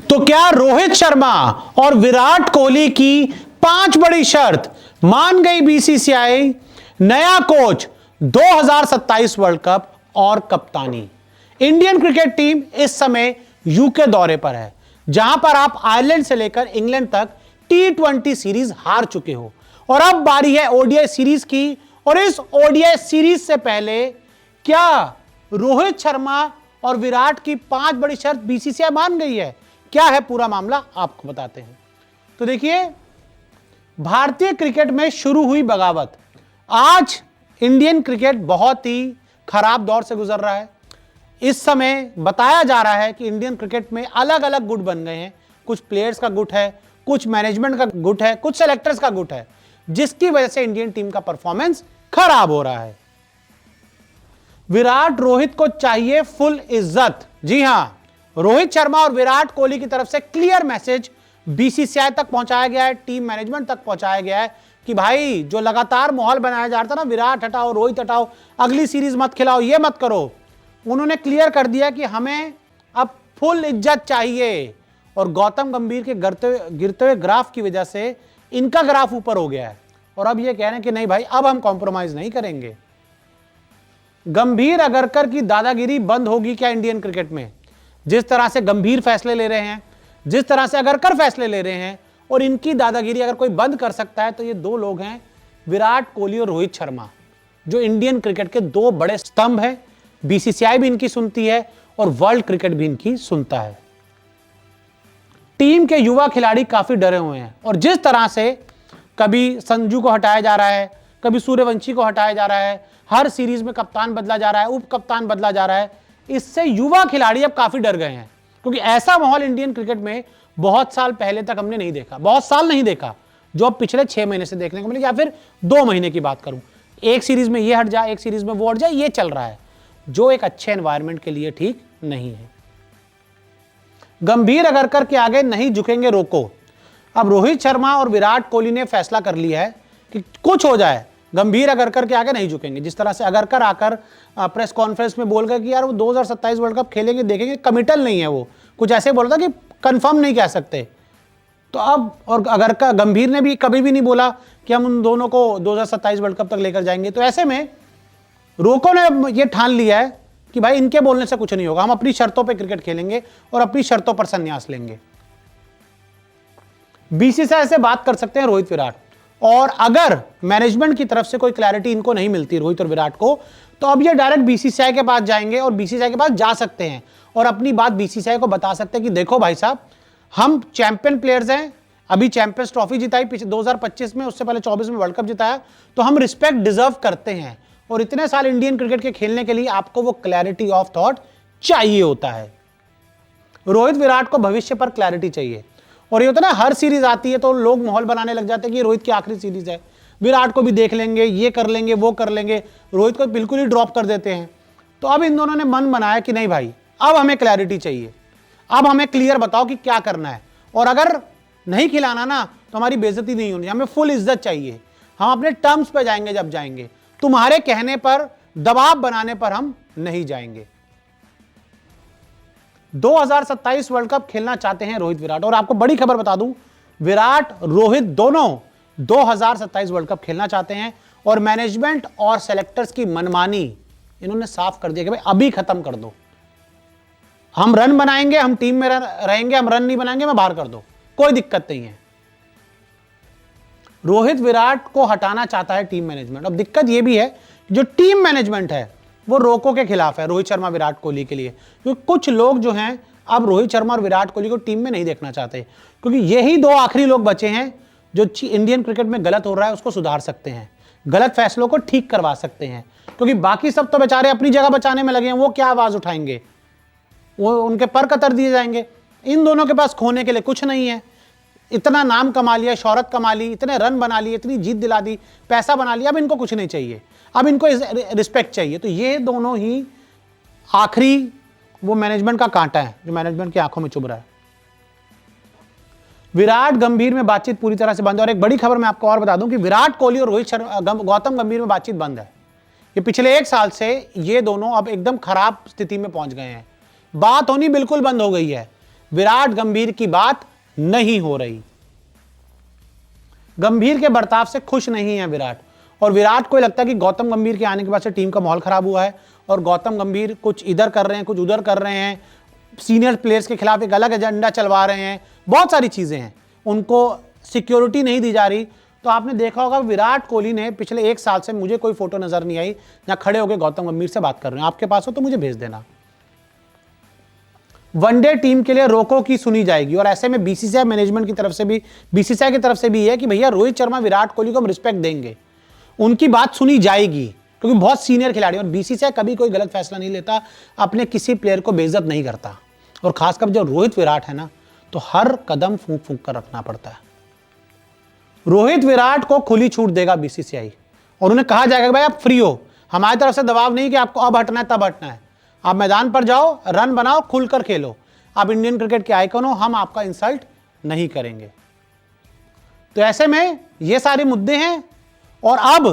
तो क्या रोहित शर्मा और विराट कोहली की 5 बड़ी शर्त मान गई बीसीसीआई? नया कोच, 2027 वर्ल्ड कप और कप्तानी। इंडियन क्रिकेट टीम इस समय यूके दौरे पर है, जहां पर आप आयरलैंड से लेकर इंग्लैंड तक T20 सीरीज हार चुके हो और अब बारी है ओडीआई सीरीज की। और इस ओडीआई सीरीज से पहले क्या रोहित शर्मा और विराट की 5 बड़ी शर्त बीसीसीआई मान गई है? क्या है पूरा मामला, आपको बताते हैं। तो देखिए, भारतीय क्रिकेट में शुरू हुई बगावत। आज इंडियन क्रिकेट बहुत ही खराब दौर से गुजर रहा है। इस समय बताया जा रहा है कि इंडियन क्रिकेट में अलग अलग गुट बन गए हैं। कुछ प्लेयर्स का गुट है, कुछ मैनेजमेंट का गुट है, कुछ सेलेक्टर्स का गुट है, जिसकी वजह से इंडियन टीम का परफॉर्मेंस खराब हो रहा है। विराट रोहित को चाहिए फुल इज्जत। जी हां, रोहित शर्मा और विराट कोहली की तरफ से क्लियर मैसेज बीसीसीआई तक पहुंचाया गया है, टीम मैनेजमेंट तक पहुंचाया गया है कि भाई जो लगातार माहौल बनाया जा रहा था ना, विराट हटाओ, रोहित हटाओ, अगली सीरीज मत खिलाओ, ये मत करो, उन्होंने क्लियर कर दिया कि हमें अब फुल इज्जत चाहिए। और गौतम गंभीर के गिरते हुए ग्राफ की वजह से इनका ग्राफ ऊपर हो गया है और अब ये कह रहे हैं कि नहीं भाई, अब हम कॉम्प्रोमाइज नहीं करेंगे। गंभीर अगरकर की दादागिरी बंद होगी क्या इंडियन क्रिकेट में? जिस तरह से गंभीर फैसले ले रहे हैं, जिस तरह से अगरकर फैसले ले रहे हैं, और इनकी दादागिरी अगर कोई बंद कर सकता है तो ये दो लोग हैं, विराट कोहली और रोहित शर्मा, जो इंडियन क्रिकेट के दो बड़े स्तंभ हैं। बीसीसीआई भी इनकी सुनती है और वर्ल्ड क्रिकेट भी इनकी सुनता है। टीम के युवा खिलाड़ी काफी डरे हुए हैं और जिस तरह से कभी संजू को हटाया जा रहा है, कभी सूर्यवंशी को हटाया जा रहा है, हर सीरीज में कप्तान बदला जा रहा है, उप कप्तान बदला जा रहा है, इससे युवा खिलाड़ी अब काफी डर गए हैं। क्योंकि ऐसा माहौल इंडियन क्रिकेट में बहुत साल पहले तक हमने नहीं देखा, बहुत साल नहीं देखा, जो अब पिछले 6 महीने से देखने को मिले, या फिर 2 महीने की बात करूं, एक सीरीज में ये हट जाए, एक सीरीज में वो हट जाए, ये चल रहा है, जो एक अच्छे एनवायरमेंट के लिए ठीक नहीं है। गंभीर अगरकर के आगे नहीं झुकेंगे, रोको। अब रोहित शर्मा और विराट कोहली ने फैसला कर लिया है कि कुछ हो जाए, गंभीर अगरकर के आगे नहीं झुकेंगे। जिस तरह से अगरकर आकर प्रेस कॉन्फ्रेंस में बोल गए कि यार वो 2027 वर्ल्ड कप खेलेंगे, देखेंगे, कमिटल नहीं है, वो कुछ ऐसे बोल रहा था कि कंफर्म नहीं कह सकते। तो अब, और अगरकर, गंभीर ने भी कभी भी नहीं बोला कि हम उन दोनों को 2027 वर्ल्ड कप तक लेकर जाएंगे। तो ऐसे में रोको ने ये ठान लिया है कि भाई इनके बोलने से कुछ नहीं होगा, हम अपनी शर्तों पे क्रिकेट खेलेंगे और अपनी शर्तों पर संन्यास लेंगे। बीसीसीआई से बात कर सकते हैं रोहित विराट, और अगर मैनेजमेंट की तरफ से कोई क्लैरिटी इनको नहीं मिलती रोहित और विराट को, तो अब ये डायरेक्ट बीसीसीआई के पास जाएंगे और बीसीसीआई के पास जा सकते हैं और अपनी बात बीसीसीआई को बता सकते हैं कि देखो भाई साहब, हम चैंपियन प्लेयर्स हैं, अभी चैंपियंस ट्रॉफी जिताई 2025 में, उससे पहले 24 में वर्ल्ड कप जिताया, तो हम रिस्पेक्ट डिजर्व करते हैं और इतने साल इंडियन क्रिकेट के खेलने के लिए आपको वो क्लैरिटी ऑफ थॉट चाहिए होता है। रोहित विराट को भविष्य पर क्लैरिटी चाहिए, और ये होता है ना, हर सीरीज आती है तो लोग माहौल बनाने लग जाते हैं कि रोहित की आखिरी सीरीज है, विराट को भी देख लेंगे, ये कर लेंगे, वो कर लेंगे, रोहित को बिल्कुल ही ड्रॉप कर देते हैं। तो अब इन दोनों ने मन बनाया कि नहीं भाई, अब हमें क्लैरिटी चाहिए, अब हमें क्लियर बताओ कि क्या करना है, और अगर नहीं खिलाना ना तो हमारी बेइज्जती नहीं होनी, हमें फुल इज्जत चाहिए, हम अपने टर्म्स पे जाएंगे जब जाएंगे, तुम्हारे कहने पर, दबाव बनाने पर हम नहीं जाएंगे। 2027 वर्ल्ड कप खेलना चाहते हैं रोहित विराट, और आपको बड़ी खबर बता दूं, विराट रोहित दोनों 2027 वर्ल्ड कप खेलना चाहते हैं, और मैनेजमेंट और सेलेक्टर्स की मनमानी इन्होंने साफ कर दिया कि भाई अभी खत्म कर दो, हम रन बनाएंगे, हम टीम में रहेंगे, हम रन नहीं बनाएंगे, मैं बाहर कर दो, कोई दिक्कत नहीं है। रोहित विराट को हटाना चाहता है टीम मैनेजमेंट। अब दिक्कत यह भी है, जो टीम मैनेजमेंट है वो रोको के खिलाफ है रोहित शर्मा विराट कोहली के लिए, क्योंकि कुछ लोग जो हैं अब रोहित शर्मा और विराट कोहली को टीम में नहीं देखना चाहते, क्योंकि यही 2 आखिरी लोग बचे हैं जो इंडियन क्रिकेट में गलत हो रहा है उसको सुधार सकते हैं, गलत फैसलों को ठीक करवा सकते हैं। क्योंकि बाकी सब तो बेचारे अपनी जगह बचाने में लगे हैं, वो क्या आवाज उठाएंगे, वो उनके पर कतर दिए जाएंगे। इन दोनों के पास खोने के लिए कुछ नहीं है, इतना नाम कमा लिया, शौहरत कमा ली, इतने रन बना लिए, इतनी जीत दिला दी, पैसा बना लिया, अब इनको कुछ नहीं चाहिए, अब इनको रिस्पेक्ट चाहिए। तो ये दोनों ही आखिरी वो मैनेजमेंट का कांटा है जो मैनेजमेंट की आंखों में चुभ रहा है। विराट गंभीर में बातचीत पूरी तरह से बंद है, और एक बड़ी खबर मैं आपको और बता दूं कि विराट कोहली और रोहित शर्मा, गौतम गंभीर में बातचीत बंद है। ये पिछले 1 साल से ये दोनों अब एकदम खराब स्थिति में पहुंच गए हैं, बात होनी बिल्कुल बंद हो गई है। विराट गंभीर की बात नहीं हो रही। गंभीर के बर्ताव से खुश नहीं है विराट, और विराट को लगता है कि गौतम गंभीर के आने के बाद से टीम का माहौल खराब हुआ है और गौतम गंभीर कुछ इधर कर रहे हैं, कुछ उधर कर रहे हैं, सीनियर प्लेयर्स के खिलाफ एक अलग एजेंडा चलवा रहे हैं, बहुत सारी चीजें हैं, उनको सिक्योरिटी नहीं दी जा रही। तो आपने देखा होगा विराट कोहली ने पिछले 1 साल से, मुझे कोई फोटो नजर नहीं आई जहां खड़े होकर गौतम गंभीर से बात कर रहे हैं। आपके पास हो तो मुझे भेज देना। वनडे टीम के लिए रोको की सुनी जाएगी, और ऐसे में बीसीसीआई मैनेजमेंट की तरफ से भी, बीसीसीआई की तरफ से भी है कि भैया रोहित शर्मा विराट कोहली को हम रिस्पेक्ट देंगे, उनकी बात सुनी जाएगी क्योंकि बहुत सीनियर खिलाड़ी, और बीसीसीआई कभी कोई गलत फैसला नहीं लेता, अपने किसी प्लेयर को बेइज्जत नहीं करता, और खासकर जब रोहित विराट है ना तो हर कदम फूंक फूंक कर रखना पड़ता है। रोहित विराट को खुली छूट देगा बीसीसीआई, और उन्हें कहा जाएगा भाई आप फ्री हो, हमारी तरफ से दबाव नहीं कि आपको अब हटना है तब हटना है, आप मैदान पर जाओ, रन बनाओ, खुलकर खेलो, आप इंडियन क्रिकेट के आइकन हो, हम आपका इंसल्ट नहीं करेंगे। तो ऐसे में ये सारे मुद्दे हैं, और अब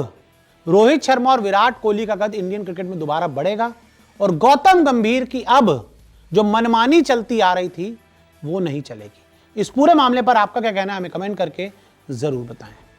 रोहित शर्मा और विराट कोहली का कद इंडियन क्रिकेट में दोबारा बढ़ेगा, और गौतम गंभीर की अब जो मनमानी चलती आ रही थी वो नहीं चलेगी। इस पूरे मामले पर आपका क्या कहना है, हमें कमेंट करके जरूर बताएं।